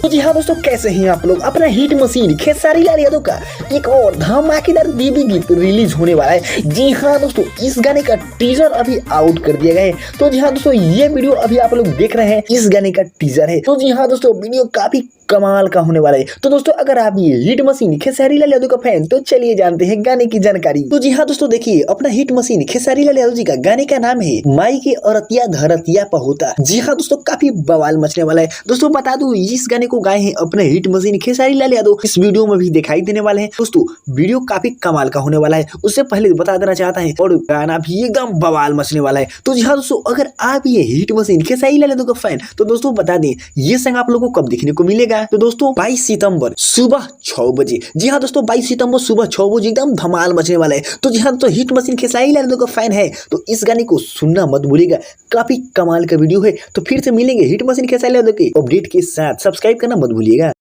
तो जी हाँ दोस्तों, कैसे हैं आप लोग। अपना हिट मशीन खेसारी लाल यादव का एक और धमाकेदार देवी गीत रिलीज होने वाला है। जी हाँ दोस्तों, इस गाने का टीजर अभी आउट कर दिया गया है। तो जी हाँ दोस्तों, ये वीडियो अभी आप लोग देख रहे हैं, इस गाने का टीजर है। तो जी हाँ दोस्तों, वीडियो काफी कमाल का होने वाला है। तो दोस्तों, अगर आप ये हिट मशीन खेसारी लाल यादव का फैन, तो चलिए जानते हैं गाने की जानकारी। तो जी हाँ दोस्तों, देखिए, अपना हिट मशीन खेसारी लाल यादव जी का गाने का नाम है माई के औरतिया धरतिया पहुता। जी हाँ दोस्तों, काफी बवाल मचने वाला है। दोस्तों बता दूं, इस गाने को गाए हैं अपने हिट मशीन खेसारी लाल यादव। इस वीडियो में भी दिखाई देने वाले हैं। दोस्तों वीडियो काफी कमाल का होने वाला है। उससे पहले बता देना चाहता है, और गाना भी एकदम बवाल मचने वाला है। तो जी हाँ दोस्तों, अगर आप ये हिट मशीन खेसारी लाल यादव का फैन, तो दोस्तों बता दें, ये सॉन्ग आप लोगों को कब देखने को मिलेगा। तो दोस्तों 22 सितंबर सुबह 6 बजे। जी हाँ दोस्तों, 22 सितंबर सुबह 6 बजे एकदम धमाल मचने वाला है। तो जी हाँ दोस्तों, हिट मशीन खेसारी लाल यादव का फैन है तो इस गाने को सुनना मत भूलिएगा। काफी कमाल का वीडियो है। तो फिर से मिलेंगे हिट मशीन खेसारी लाल यादव के अपडेट के साथ। सब्सक्राइब करना मत भूलिएगा।